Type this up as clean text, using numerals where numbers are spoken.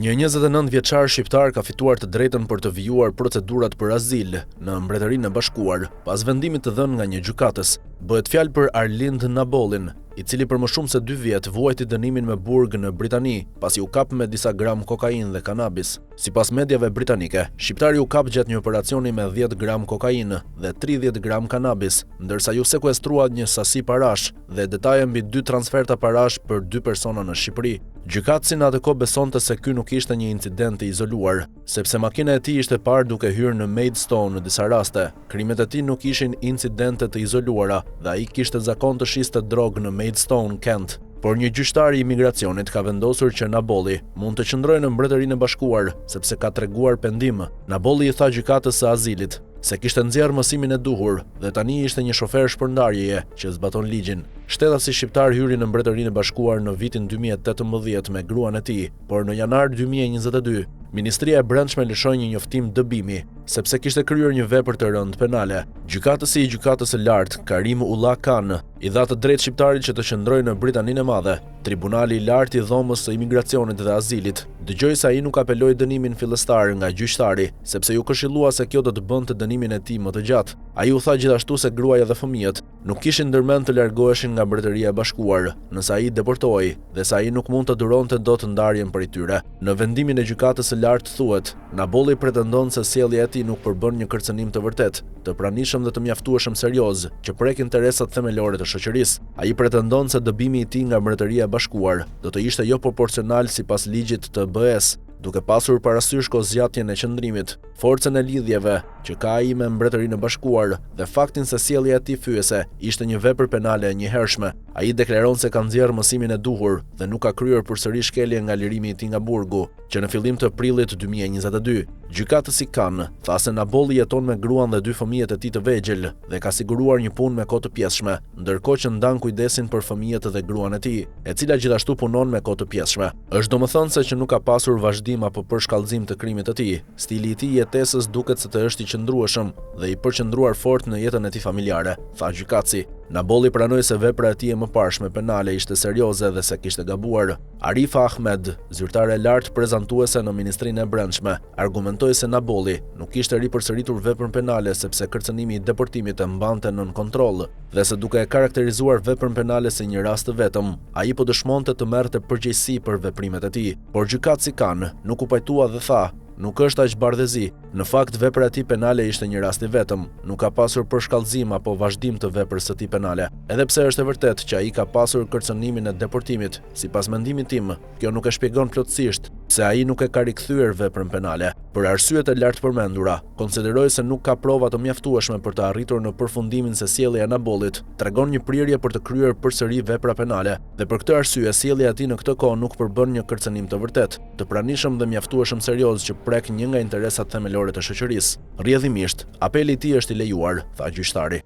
Një 29 vjeçar shqiptar ka fituar të drejtën për të vijuar procedurat për azil në Mbretërinë e Bashkuar, pas vendimit të dhënë nga një gjykatës. Bëhet fjalë për Arlind Nabollin, i cili për më shumë se 2 vjet vuajti dënimin me burg në Britani, pasi u kap me disa gram kokainë dhe kanabis. Sipas mediave britanike, shqiptari u kap gjatë një operacioni me 10 gram kokainë dhe 30 gram kanabis, ndërsa ju sekuestrua një sasi parash dhe detaje mbi 2 transferta parash për 2 persona në Shqipëri. Gjykatësi në atë kohë besonte se ky nuk ishte një incident i izoluar, sepse makina e tij ishte parë duke hyrë në Maidstone në disa raste. Krimet e tij nuk ishin incidente të izoluara dhe ai kishte zakon të shiste drogë në Maidstone, Kent. Por një gjyqtar i imigracionit ka vendosur që Nabolli mund të qëndrojë në Mbretërinë e Bashkuar sepse ka treguar pendim. Nabolli i tha gjykatës së azilit se kishte nxjerrë mësimin e duhur dhe tani ishte një shofer shpërndarjeje që zbaton ligjin. Shtetasi shqiptar hyri në Mbretërinë e Bashkuar në vitin 2018 me gruan e tij, por në janar 2022 Ministria e Brendshme lëshoi një njoftim dëbimi sepse kishte kryer një vepër të rëndë penale. Gjykatësi i gjykatës së lartë, Karim Ullah Khan, i dha të drejtë shqiptarit që të qëndrojë në Britaninë e Madhe. Tribunali i lartë i dhomës së imigracionit dhe azilit dëgjoi se ai nuk apeloi dënimin fillestar nga gjyqtari, sepse ju këshillua se kjo do të bënte dënimin e tij më të gjatë. Ai u tha gjithashtu se gruaja dhe fëmijët nuk kishin ndërmend të largoheshin nga Mbretëria e Bashkuar, nëse ai deportohej dhe se ai nuk mund të duronte dot ndarjen prej tyre. Në vendimin e gjykatës së lartë thuhet, Nabolli pretendon se sjellja e tij nuk përbën një kërcënim të vërtetë, të pranishëm dhe të mjaftueshëm serioz, që prek interesat themelore të shoqërisë. Ai pretendon se dëbimi i tij nga Mbretëria e Bashkuar do të ishte jo proporcional sipas ligjit të BE-s, duke pasur parasysh kozgjatjen e qëndrimit, forcën e lidhjeve që ka ai me Mbretërinë e Bashkuar dhe faktin se sjellja e tij fyese ishte një vepër penale e njëhershme. Ai deklaron se ka nxjerrë mësimin e duhur dhe nuk ka kryer përsëri shkelje nga lirimi i tij nga burgu, që në fillim të prillit 2022. Gjykatësi Khan tha se Nabolli jeton me gruan dhe 2 fëmijët e tij të vegjël dhe ka siguruar një punë me kohë të pjesshme, ndërkohë që ndan kujdesin për fëmijët dhe gruan e tij, e cila gjithashtu punon me kohë të pjesshme. Është domethënëse që nuk ka pasur vazhdim apo përshkallëzim të krimit të tij. Stili i tij jetesës duket se të është i qëndrueshëm dhe i përqendruar fort në jetën e tij familjare, tha gjykatësi. Nabolli pranoi se vepra e tij e mëparshme penale ishte serioze dhe se kishte gabuar. Arifa Ahmed, zyrtare e lartë prezantuese në Ministrinë e Brendshme, argumentoi se Nabolli nuk kishte ripërsëritur veprën penale sepse kërcënimi i deportimit e mbante nën kontroll dhe se duke e karakterizuar veprën penale si një rast të vetëm, ai po dëshmonte të merrte përgjegjësi për veprimet e tij. Por gjykatësi Khan nuk u pajtua dhe tha, nuk është aq bardhëzi. Në fakt, vepra e tij penale ishte një rast i vetëm, nuk ka pasur përshkallëzim apo vazhdim të veprës së tij penale. Edhe pse është e vërtetë që ai ka pasur kërcënimin e deportimit, sipas mendimit tim, kjo nuk e shpjegon plotësisht pse ai nuk e ka rikthyer veprën penale. Për arsyet e lartë përmendura, konsideroi se nuk ka prova të mjaftueshme për të arritur në përfundimin se sjellja e Nabollit tregon një prirje për të kryer përsëri vepra penale, dhe për këtë arsye sjellja e tij në këtë kohë nuk përbën një kërcënim të vërtetë, të pranishëm dhe mjaftueshëm serioz që prek një nga interesat themelore të shoqërisë. Rrjedhimisht, apeli i tij është i lejuar, tha gjyqtari.